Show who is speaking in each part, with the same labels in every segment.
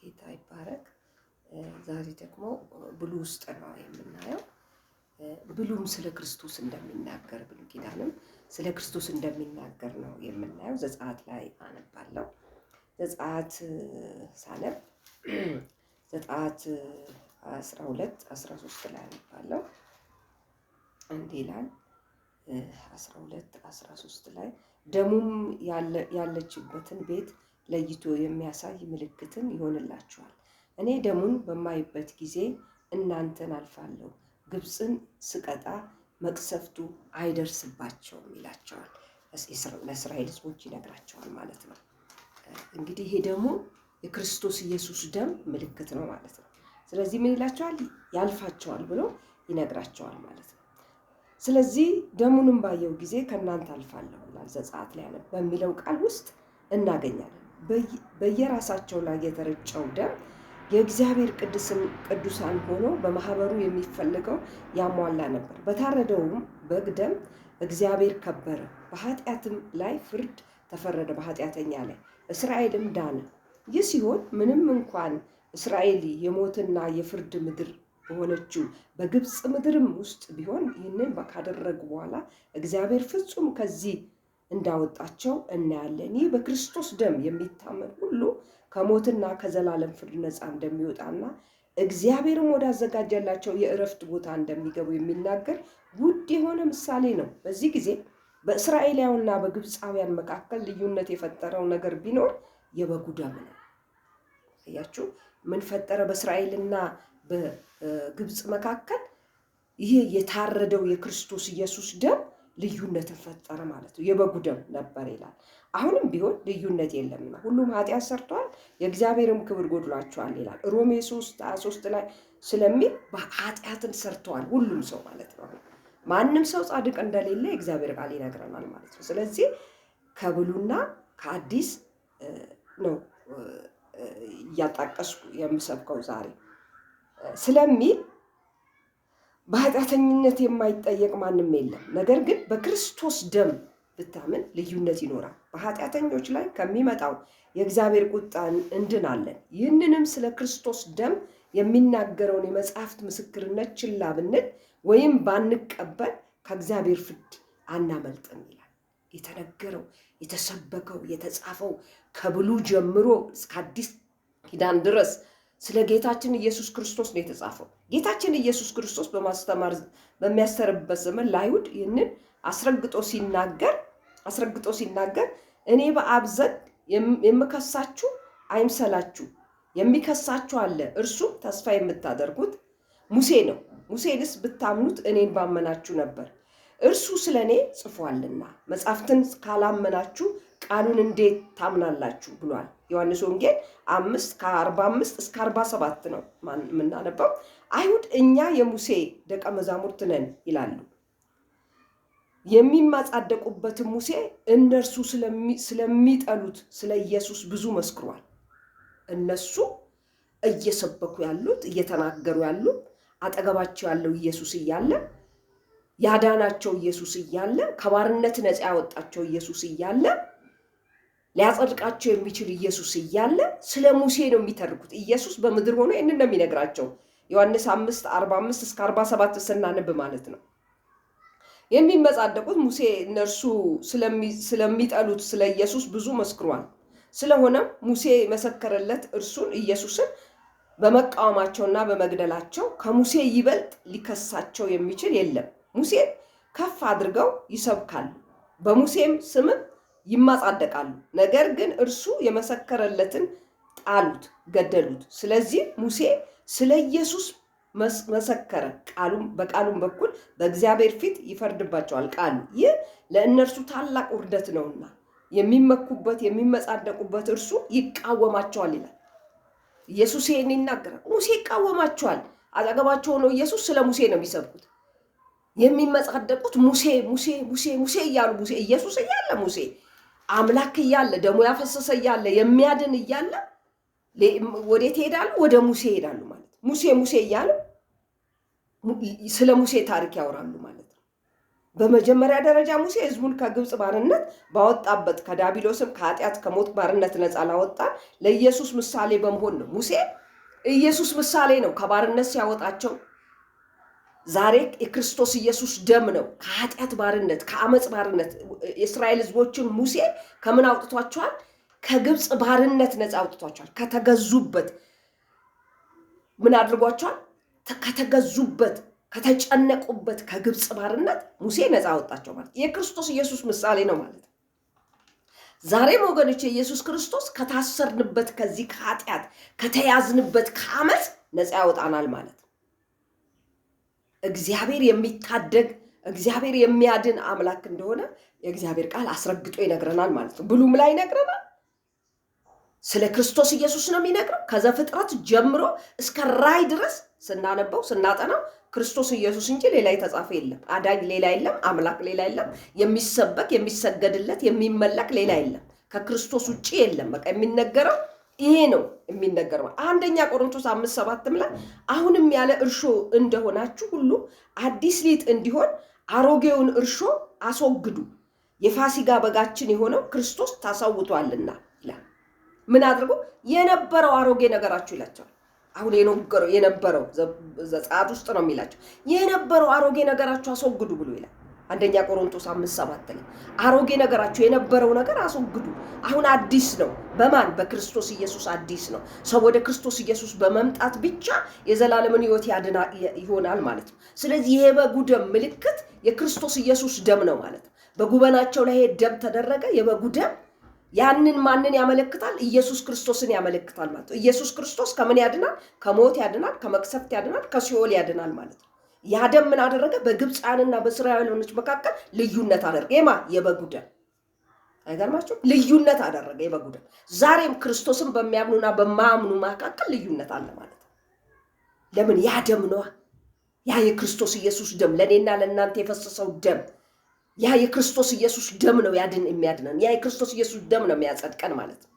Speaker 1: ጌታ ይባረክ። ዛሬ ደግሞ ብሉ ውስጥ ነው የምናየው። ብሉም ስለ ክርስቶስ እንደሚናገር ብሉይ ኪዳንም ስለ ክርስቶስ እንደሚናገር ነው የምናየው። ዘጸአት ላይ አነባለሁ። ዘጸአት ሳነብ ዘጸአት 12:13 ላይ አነባለሁ። እንዲህ ይላል 12:13 ላይ ደሙም ያለችበትን ቤት ለይቶ የሚያሳይ ምልክትን ይሆንላችኋል። እኔ ደሙን በማይበት ጊዜ እናንተን አልፋለሁ፣ ግብፅን ስቀጣ መቅሰፍቱ አይደርስባቸውም ይላቸዋል። ለእስራኤል ሕዝቦች ይነግራቸዋል ማለት ነው። እንግዲህ ይሄ ደግሞ የክርስቶስ ኢየሱስ ደም ምልክት ነው ማለት ነው። ስለዚህ ምን ይላቸዋል? ያልፋቸዋል ብሎ ይነግራቸዋል ማለት ነው። ስለዚህ ደሙንም ባየው ጊዜ ከእናንተ አልፋለሁ ይላል ዘጸአት ላይ በሚለው ቃል ውስጥ እናገኛለን። በየራሳቸው ላይ የተረጨው ደም የእግዚአብሔር ቅዱሳን ሆኖ በማህበሩ የሚፈልገው ያሟላ ነበር። በታረደውም በግ ደም እግዚአብሔር ከበረ፣ በኃጢአትም ላይ ፍርድ ተፈረደ፣ በኃጢአተኛ ላይ እስራኤልም ዳነ። ይህ ሲሆን ምንም እንኳን እስራኤል የሞትና የፍርድ ምድር በሆነችው በግብፅ ምድርም ውስጥ ቢሆን ይህንን ካደረጉ በኋላ እግዚአብሔር ፍጹም ከዚህ እንዳወጣቸው እናያለን። ይህ በክርስቶስ ደም የሚታመን ሁሉ ከሞትና ከዘላለም ፍርድ ነፃ እንደሚወጣና እግዚአብሔርም ወዳዘጋጀላቸው የእረፍት ቦታ እንደሚገቡ የሚናገር ውድ የሆነ ምሳሌ ነው። በዚህ ጊዜ በእስራኤላውያንና በግብፃውያን መካከል ልዩነት የፈጠረው ነገር ቢኖር የበጉ ደም ነው። አያችሁ፣ ምን ፈጠረ? በእስራኤልና በግብፅ መካከል ይሄ የታረደው የክርስቶስ ኢየሱስ ደም ልዩነትን ፈጠረ ማለት ነው። የበጉ ደም ነበር ይላል። አሁንም ቢሆን ልዩነት የለምና ሁሉም ኃጢአት ሰርተዋል፣ የእግዚአብሔርም ክብር ጎድሏቸዋል ይላል። ሮሜ 3:23 ላይ ስለሚል ኃጢአትን ሰርተዋል ሁሉም ሰው ማለት ነው። ማንም ሰው ጻድቅ እንደሌለ የእግዚአብሔር ቃል ይነግረናል ማለት ነው። ስለዚህ ከብሉና ከአዲስ ነው እያጣቀስኩ የምሰብከው ዛሬ ስለሚል በኃጢአተኝነት የማይጠየቅ ማንም የለም። ነገር ግን በክርስቶስ ደም ብታምን ልዩነት ይኖራል። በኃጢአተኞች ላይ ከሚመጣው የእግዚአብሔር ቁጣ እንድናለን። ይህንንም ስለ ክርስቶስ ደም የሚናገረውን የመጽሐፍት ምስክርነት ችላ ብንል ወይም ባንቀበል ከእግዚአብሔር ፍርድ አናመልጥም ይላል። የተነገረው፣ የተሰበከው፣ የተጻፈው ከብሉይ ጀምሮ እስከ አዲስ ኪዳን ድረስ ስለ ጌታችን ኢየሱስ ክርስቶስ ነው የተጻፈው። ጌታችን ኢየሱስ ክርስቶስ በማስተማር በሚያስተርበት ዘመን ለአይሁድ ይህንን አስረግጦ ሲናገር እኔ በአብ ዘንድ የምከሳችሁ አይምሰላችሁ፣ የሚከሳችሁ አለ፣ እርሱም ተስፋ የምታደርጉት ሙሴ ነው። ሙሴንስ ብታምኑት እኔን ባመናችሁ ነበር፣ እርሱ ስለ እኔ ጽፏልና። መጻሕፍትን ካላመናችሁ ቃሉን እንዴት ታምናላችሁ ብሏል። ዮሐንስ ወንጌል 5:45-47 ነው የምናነበው። አይሁድ እኛ የሙሴ ደቀ መዛሙርት ነን ይላሉ። የሚማጻደቁበትን ሙሴ እነርሱ ስለሚጠሉት ስለ ኢየሱስ ብዙ መስክሯል። እነሱ እየሰበኩ ያሉት እየተናገሩ ያሉት አጠገባቸው ያለው ኢየሱስ እያለ፣ ያዳናቸው ኢየሱስ እያለ፣ ከባርነት ነፃ ያወጣቸው ኢየሱስ እያለ፣ ሊያጸድቃቸው የሚችል ኢየሱስ እያለ ስለ ሙሴ ነው የሚተርኩት። ኢየሱስ በምድር ሆኖ ይህንን ነው የሚነግራቸው። ዮሐንስ 5:45-47 ስናነብ ማለት ነው። የሚመጻደቁት ሙሴ እነርሱ ስለሚጠሉት ስለ ኢየሱስ ብዙ መስክሯል። ስለሆነም ሙሴ መሰከረለት እርሱን ኢየሱስን በመቃወማቸውና በመግደላቸው ከሙሴ ይበልጥ ሊከሳቸው የሚችል የለም። ሙሴን ከፍ አድርገው ይሰብካሉ፣ በሙሴም ስምም ይማጻደቃሉ። ነገር ግን እርሱ የመሰከረለትን ጣሉት፣ ገደሉት። ስለዚህ ሙሴ ስለ ኢየሱስ መሰከረ፣ በቃሉም በኩል በእግዚአብሔር ፊት ይፈርድባቸዋል። ቃሉ ይህ ለእነርሱ ታላቅ ውርደት ነውና የሚመኩበት የሚመጻደቁበት እርሱ ይቃወማቸዋል ይላል። ኢየሱስ ይህን ይናገራል። ሙሴ ይቃወማቸዋል። አጠገባቸው ሆነው ኢየሱስ ስለ ሙሴ ነው የሚሰብኩት። የሚመጻደቁት ሙሴ ሙሴ ሙሴ ሙሴ እያሉ ሙሴ ኢየሱስ እያለ ሙሴ አምላክ እያለ ደሙ ያፈሰሰ እያለ የሚያድን እያለ ወዴት ይሄዳሉ? ወደ ሙሴ ይሄዳሉ ማለት ነው። ሙሴ ሙሴ እያሉ ስለ ሙሴ ታሪክ ያወራሉ ማለት ነው። በመጀመሪያ ደረጃ ሙሴ ህዝቡን ከግብፅ ባርነት ባወጣበት ከዲያብሎስም ከኃጢአት ከሞት ባርነት ነፃ ላወጣን ለኢየሱስ ምሳሌ በመሆን ነው። ሙሴ ኢየሱስ ምሳሌ ነው ከባርነት ሲያወጣቸው። ዛሬ የክርስቶስ ኢየሱስ ደም ነው ከኃጢአት ባርነት ከአመፅ ባርነት የእስራኤል ህዝቦችን ሙሴ ከምን አውጥቷቸዋል? ከግብፅ ባርነት ነፃ አውጥቷቸዋል። ከተገዙበት ምን አድርጓቸዋል? ከተገዙበት ከተጨነቁበት ከግብፅ ባርነት ሙሴ ነፃ አወጣቸው ማለት የክርስቶስ ኢየሱስ ምሳሌ ነው ማለት። ዛሬም ወገኖች ኢየሱስ ክርስቶስ ከታሰርንበት ከዚህ ከኃጢአት ከተያዝንበት ከአመፅ ነፃ ያወጣናል ማለት። እግዚአብሔር የሚታደግ እግዚአብሔር የሚያድን አምላክ እንደሆነ የእግዚአብሔር ቃል አስረግጦ ይነግረናል ማለት ነው። ብሉም ላይ ይነግረናል። ስለ ክርስቶስ ኢየሱስ ነው የሚነግረው። ከዘፍጥረት ጀምሮ እስከ ራዕይ ድረስ ስናነበው ስናጠናው ክርስቶስ ኢየሱስ እንጂ ሌላ የተጻፈ የለም። አዳኝ ሌላ የለም። አምላክ ሌላ የለም። የሚሰበክ የሚሰገድለት የሚመለክ ሌላ የለም። ከክርስቶስ ውጪ የለም። በቃ የሚነገረው ይሄ ነው የሚነገረው። አንደኛ ቆሮንቶስ 5:7 ላይ አሁንም ያለ እርሾ እንደሆናችሁ ሁሉ አዲስ ሊጥ እንዲሆን አሮጌውን እርሾ አስወግዱ፣ የፋሲጋ በጋችን የሆነው ክርስቶስ ተሰውቷልና ይላል። ምን አድርጎ የነበረው አሮጌ ነገራችሁ ይላቸዋል። አሁን የነበረው ዘጸአት ውስጥ ነው የሚላቸው። የነበረው አሮጌ ነገራችሁ አስወግዱ ብሎ ይላል። አንደኛ ቆሮንቶስ 5:7 ላይ አሮጌ ነገራችሁ የነበረው ነገር አስወግዱ። አሁን አዲስ ነው። በማን? በክርስቶስ ኢየሱስ አዲስ ነው። ሰው ወደ ክርስቶስ ኢየሱስ በመምጣት ብቻ የዘላለምን ሕይወት ይሆናል ማለት ነው። ስለዚህ የበጉ ደም ምልክት የክርስቶስ ኢየሱስ ደም ነው ማለት ነው። በጉበናቸው ላይ ደም ተደረገ። የበጉ ደም ያንን ማንን ያመለክታል? ኢየሱስ ክርስቶስን ያመለክታል ማለት ነው። ኢየሱስ ክርስቶስ ከምን ያድናል? ከሞት ያድናል፣ ከመቅሰፍት ያድናል፣ ከሲኦል ያድናል ማለት ነው። ያ ደም ምን አደረገ? በግብፃውያንና በእስራኤላውያን መካከል ልዩነት አደረገ። የበጉ ደም አይገርማችሁ? ልዩነት አደረገ የበጉ ደም። ዛሬም ክርስቶስን በሚያምኑና በማያምኑ መካከል ልዩነት አለ ማለት ነው። ለምን? ያ ደም ነዋ። ያ የክርስቶስ ኢየሱስ ደም ለእኔና ለእናንተ የፈሰሰው ደም ያ የክርስቶስ ኢየሱስ ደም ነው የሚያድነን። ያ የክርስቶስ ኢየሱስ ደም ነው የሚያጸድቀን ማለት ነው።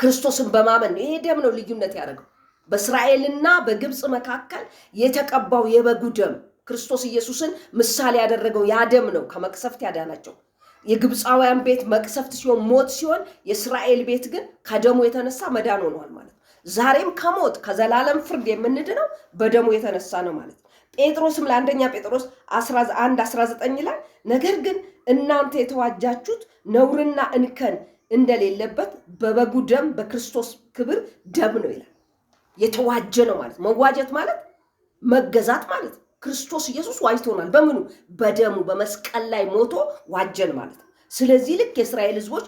Speaker 1: ክርስቶስን በማመን ነው። ይሄ ደም ነው ልዩነት ያደረገው። በእስራኤልና በግብፅ መካከል የተቀባው የበጉ ደም ክርስቶስ ኢየሱስን ምሳሌ ያደረገው ያ ደም ነው ከመቅሰፍት ያዳናቸው። የግብፃውያን ቤት መቅሰፍት ሲሆን ሞት ሲሆን፣ የእስራኤል ቤት ግን ከደሙ የተነሳ መዳን ሆኗል ማለት ነው። ዛሬም ከሞት ከዘላለም ፍርድ የምንድነው በደሙ የተነሳ ነው ማለት ነው። ጴጥሮስም ለአንደኛ ጴጥሮስ 1:19 ላይ ነገር ግን እናንተ የተዋጃችሁት ነውርና እንከን እንደሌለበት በበጉ ደም በክርስቶስ ክብር ደም ነው ይላል። የተዋጀ ነው ማለት መዋጀት ማለት መገዛት ማለት ክርስቶስ ኢየሱስ ዋጅቶናል። በምኑ? በደሙ በመስቀል ላይ ሞቶ ዋጀን ማለት ነው። ስለዚህ ልክ የእስራኤል ህዝቦች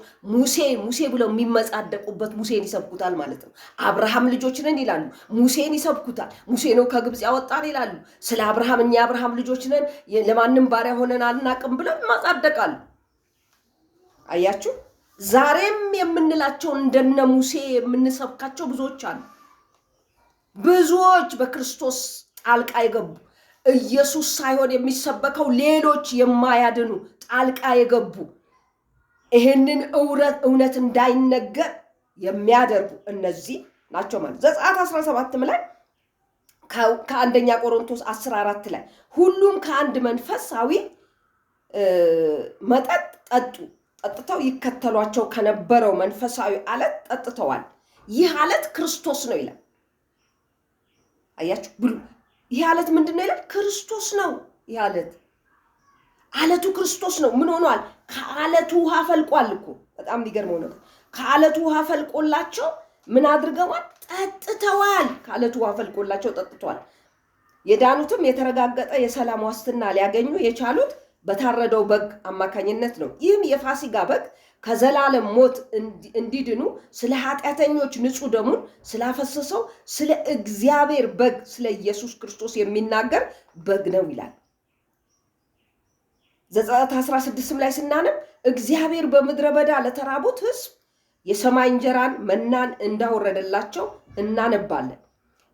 Speaker 1: ሙሴ ብለው የሚመጻደቁበት ሙሴን ይሰብኩታል ማለት ነው። አብርሃም ልጆች ነን ይላሉ፣ ሙሴን ይሰብኩታል። ሙሴ ነው ከግብፅ ያወጣን ይላሉ። ስለ አብርሃም እኛ አብርሃም ልጆች ነን፣ ለማንም ባሪያ ሆነን አልናቅም ብለው ይመጻደቃሉ። አያችሁ፣ ዛሬም የምንላቸው እንደነ ሙሴ የምንሰብካቸው ብዙዎች አሉ። ብዙዎች በክርስቶስ ጣልቃ የገቡ ኢየሱስ ሳይሆን የሚሰበከው ሌሎች የማያድኑ ጣልቃ የገቡ ይህንን እውነት እንዳይነገር የሚያደርጉ እነዚህ ናቸው ማለት። ዘጸአት 17 ላይ ከአንደኛ ቆሮንቶስ 14 ላይ ሁሉም ከአንድ መንፈሳዊ መጠጥ ጠጥተው ይከተሏቸው ከነበረው መንፈሳዊ አለት ጠጥተዋል። ይህ አለት ክርስቶስ ነው ይላል። አያችሁ ብሉ። ይህ አለት ምንድን ነው ይላል? ክርስቶስ ነው። ይህ አለቱ ክርስቶስ ነው። ምን ሆኗል? ከአለቱ ውሃ ፈልቋል እኮ። በጣም የሚገርመው ነገር ከአለቱ ውሃ ፈልቆላቸው ምን አድርገዋል? ጠጥተዋል። ከአለቱ ውሃ ፈልቆላቸው ጠጥተዋል። የዳኑትም የተረጋገጠ የሰላም ዋስትና ሊያገኙ የቻሉት በታረደው በግ አማካኝነት ነው። ይህም የፋሲጋ በግ ከዘላለም ሞት እንዲድኑ ስለ ኃጢአተኞች ንጹሕ ደሙን ስላፈሰሰው ስለ እግዚአብሔር በግ ስለ ኢየሱስ ክርስቶስ የሚናገር በግ ነው ይላል። ዘጸአት 16 ላይ ስናነብ እግዚአብሔር በምድረ በዳ ለተራቡት ሕዝብ የሰማይ እንጀራን መናን እንዳወረደላቸው እናነባለን።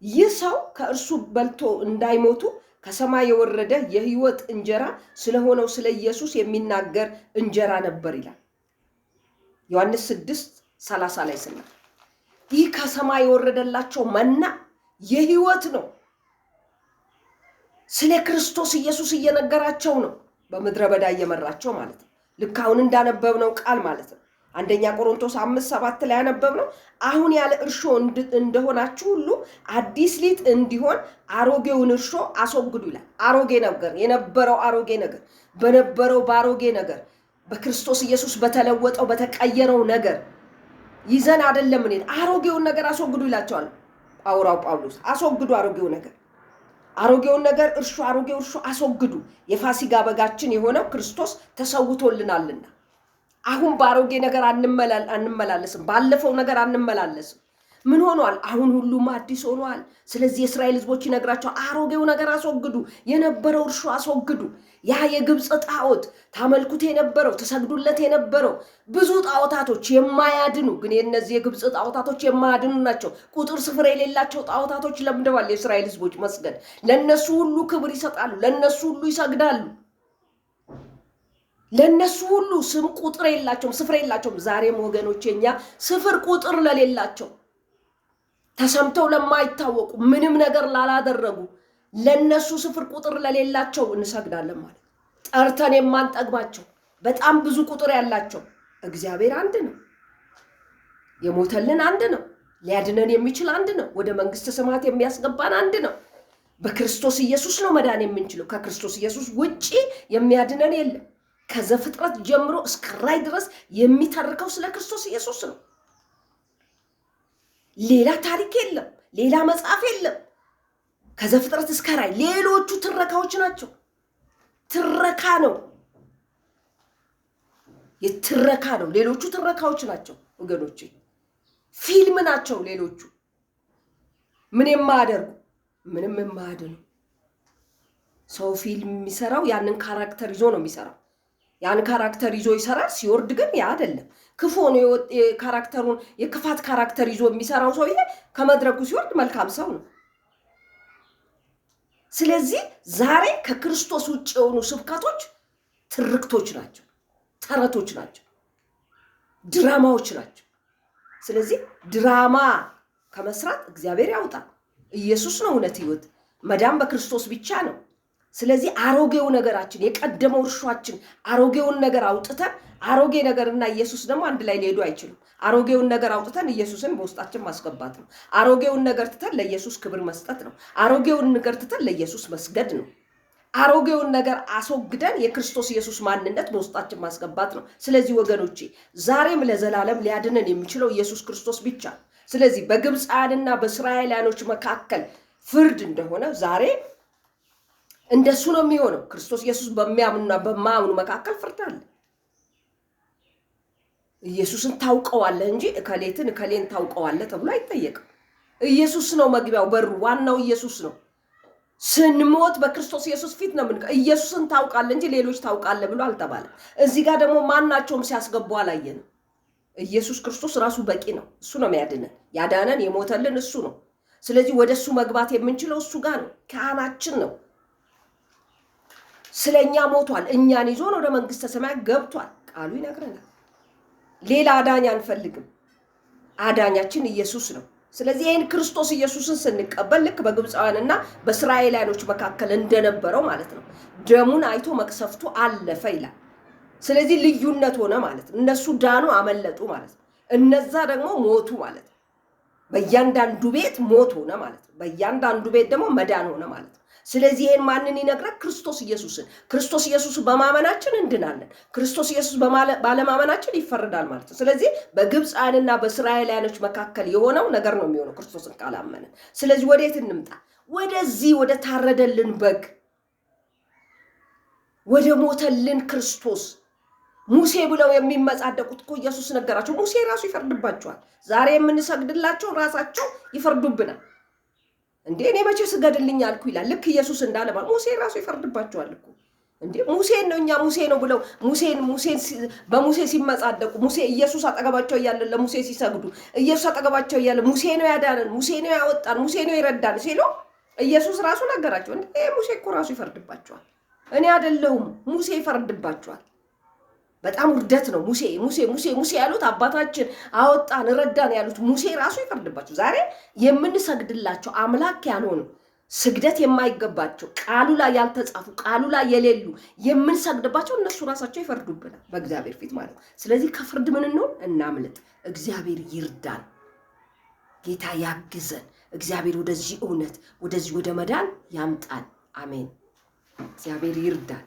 Speaker 1: ይህ ሰው ከእርሱ በልቶ እንዳይሞቱ ከሰማይ የወረደ የሕይወት እንጀራ ስለሆነው ስለ ኢየሱስ የሚናገር እንጀራ ነበር ይላል። ዮሐንስ 6:30 ላይ ስናነብ ይህ ከሰማይ የወረደላቸው መና የሕይወት ነው። ስለ ክርስቶስ ኢየሱስ እየነገራቸው ነው። በምድረ በዳ እየመራቸው ማለት ነው። ልክ አሁን እንዳነበብነው ቃል ማለት ነው። አንደኛ ቆሮንቶስ 5:7 ላይ ያነበብነው አሁን ያለ እርሾ እንደሆናችሁ ሁሉ አዲስ ሊጥ እንዲሆን አሮጌውን እርሾ አስወግዱ ይላል። አሮጌ ነገር የነበረው አሮጌ ነገር በነበረው በአሮጌ ነገር በክርስቶስ ኢየሱስ በተለወጠው በተቀየረው ነገር ይዘን አይደለም እንዴ? አሮጌውን ነገር አስወግዱ ይላቸዋል ሐዋርያው ጳውሎስ። አስወግዱ አሮጌውን ነገር አሮጌው እርሾ አስወግዱ። የፋሲካ በጋችን የሆነው ክርስቶስ ተሰውቶልናልና አሁን በአሮጌ ነገር አንመላለስም። ባለፈው ነገር አንመላለስም። ምን ሆኗል? አሁን ሁሉም አዲስ ሆኗል። ስለዚህ የእስራኤል ሕዝቦች ይነግራቸው አሮጌው ነገር አስወግዱ፣ የነበረው እርሾ አስወግዱ። ያ የግብፅ ጣዖት ታመልኩት የነበረው ተሰግዱለት የነበረው ብዙ ጣዖታቶች የማያድኑ ግን የነዚህ የግብፅ ጣዖታቶች የማያድኑ ናቸው። ቁጥር ስፍር የሌላቸው ጣዖታቶች ለምደዋል የእስራኤል ሕዝቦች መስገድ። ለነሱ ሁሉ ክብር ይሰጣሉ፣ ለነሱ ሁሉ ይሰግዳሉ። ለነሱ ሁሉ ስም ቁጥር የላቸውም፣ ስፍር የላቸውም። ዛሬም ወገኖቼ እኛ ስፍር ቁጥር ለሌላቸው ተሰምተው ለማይታወቁ ምንም ነገር ላላደረጉ ለነሱ ስፍር ቁጥር ለሌላቸው እንሰግዳለን ማለት ጠርተን የማንጠግባቸው በጣም ብዙ ቁጥር ያላቸው እግዚአብሔር አንድ ነው። የሞተልን አንድ ነው። ሊያድነን የሚችል አንድ ነው። ወደ መንግስተ ሰማያት የሚያስገባን አንድ ነው። በክርስቶስ ኢየሱስ ነው መዳን የምንችለው። ከክርስቶስ ኢየሱስ ውጪ የሚያድነን የለም። ከዘፍጥረት ጀምሮ እስከ ራዕይ ድረስ የሚተርከው ስለ ክርስቶስ ኢየሱስ ነው። ሌላ ታሪክ የለም፣ ሌላ መጽሐፍ የለም። ከዘፍጥረት እስከ ራዕይ ሌሎቹ ትረካዎች ናቸው። ትረካ ነው፣ የትረካ ነው። ሌሎቹ ትረካዎች ናቸው ወገኖቼ፣ ፊልም ናቸው። ሌሎቹ ምን የማያደርጉ ምንም የማያድኑ። ሰው ፊልም የሚሰራው ያንን ካራክተር ይዞ ነው የሚሰራው። ያን ካራክተር ይዞ ይሰራል። ሲወርድ ግን ያ አይደለም። ክፉ ነው ካራክተሩን የክፋት ካራክተር ይዞ የሚሰራው ሰውዬ ከመድረኩ ሲወርድ መልካም ሰው ነው። ስለዚህ ዛሬ ከክርስቶስ ውጭ የሆኑ ስብከቶች ትርክቶች ናቸው፣ ተረቶች ናቸው፣ ድራማዎች ናቸው። ስለዚህ ድራማ ከመስራት እግዚአብሔር ያውጣ። ኢየሱስ ነው እውነት ሕይወት። መዳን በክርስቶስ ብቻ ነው። ስለዚህ አሮጌው ነገራችን የቀደመው እርሾአችን አሮጌውን ነገር አውጥተን አሮጌ ነገርና ኢየሱስ ደግሞ አንድ ላይ ሊሄዱ አይችሉም። አሮጌውን ነገር አውጥተን ኢየሱስን በውስጣችን ማስገባት ነው። አሮጌውን ነገር ትተን ለኢየሱስ ክብር መስጠት ነው። አሮጌውን ነገር ትተን ለኢየሱስ መስገድ ነው። አሮጌውን ነገር አስወግደን የክርስቶስ ኢየሱስ ማንነት በውስጣችን ማስገባት ነው። ስለዚህ ወገኖቼ ዛሬም ለዘላለም ሊያድነን የሚችለው ኢየሱስ ክርስቶስ ብቻ። ስለዚህ በግብፃውያንና በእስራኤላውያኖች መካከል ፍርድ እንደሆነ ዛሬ እንደሱ ነው የሚሆነው። ክርስቶስ ኢየሱስ በሚያምኑና በማያምኑ መካከል ፍርድ አለ። ኢየሱስን ታውቀዋለህ እንጂ እከሌን ታውቀዋለህ ተብሎ አይጠየቅም። ኢየሱስ ነው መግቢያው በሩ፣ ዋናው ኢየሱስ ነው። ስንሞት በክርስቶስ ኢየሱስ ፊት ነው ኢየሱስን ታውቃለህ እንጂ ሌሎች ታውቃለህ ብሎ አልተባለም። እዚህ ጋር ደግሞ ማናቸውም ሲያስገቡ አላየንም። ኢየሱስ ክርስቶስ ራሱ በቂ ነው። እሱ ነው የሚያድነን። ያዳነን የሞተልን እሱ ነው። ስለዚህ ወደ እሱ መግባት የምንችለው እሱ ጋር ነው። ካህናችን ነው። ስለኛ ሞቷል። እኛን ይዞን ወደ መንግስተ ሰማያት ገብቷል። ቃሉ ይነግረናል። ሌላ አዳኝ አንፈልግም። አዳኛችን ኢየሱስ ነው። ስለዚህ ይህን ክርስቶስ ኢየሱስን ስንቀበል ልክ በግብፃውያንና በእስራኤላውያኖች መካከል እንደነበረው ማለት ነው። ደሙን አይቶ መቅሰፍቱ አለፈ ይላል። ስለዚህ ልዩነት ሆነ ማለት ነው። እነሱ ዳኑ፣ አመለጡ ማለት ነው። እነዛ ደግሞ ሞቱ ማለት ነው። በእያንዳንዱ ቤት ሞት ሆነ ማለት ነው። በእያንዳንዱ ቤት ደግሞ መዳን ሆነ ማለት ነው። ስለዚህ ይሄን ማንን ይነግራል? ክርስቶስ ኢየሱስን። ክርስቶስ ኢየሱስን በማመናችን እንድናለን። ክርስቶስ ኢየሱስ ባለማመናችን ይፈረዳል ማለት ነው። ስለዚህ በግብፃውያንና በእስራኤላውያኖች መካከል የሆነው ነገር ነው የሚሆነው ክርስቶስን ካላመንን። ስለዚህ ወዴት እንምጣ? ወደዚህ ወደ ታረደልን በግ፣ ወደ ሞተልን ክርስቶስ። ሙሴ ብለው የሚመጻደቁት እኮ ኢየሱስ ነገራቸው። ሙሴ ራሱ ይፈርድባቸዋል። ዛሬ የምንሰግድላቸው ራሳቸው ይፈርዱብናል። እንዴ እኔ መቼ ስገድልኝ አልኩ ይላል። ልክ ኢየሱስ እንዳለ ማለት ሙሴ ራሱ ይፈርድባቸዋል እኮ። እንዴ ሙሴን ነው እኛ ሙሴ ነው ብለው በሙሴ ሲመጻደቁ፣ ሙሴ ኢየሱስ አጠገባቸው እያለ ለሙሴ ሲሰግዱ፣ ኢየሱስ አጠገባቸው እያለ ሙሴ ነው ያዳነን፣ ሙሴ ነው ያወጣን፣ ሙሴ ነው ይረዳን ሲሉ ኢየሱስ ራሱ ነገራቸው። እንዴ ሙሴ እኮ ራሱ ይፈርድባቸዋል። እኔ አይደለሁም፣ ሙሴ ይፈርድባቸዋል። በጣም ውርደት ነው። ሙሴ ያሉት አባታችን አወጣን ረዳን ያሉት ሙሴ ራሱ ይፈርድባቸው። ዛሬ የምንሰግድላቸው አምላክ ያልሆኑ ስግደት የማይገባቸው ቃሉ ላይ ያልተጻፉ ቃሉ ላይ የሌሉ የምንሰግድባቸው እነሱ ራሳቸው ይፈርዱብናል በእግዚአብሔር ፊት ማለት ነው። ስለዚህ ከፍርድ ምን እንሆን? እናምልጥ። እግዚአብሔር ይርዳን፣ ጌታ ያግዘን። እግዚአብሔር ወደዚህ እውነት ወደዚህ ወደ መዳን ያምጣን። አሜን። እግዚአብሔር ይርዳን።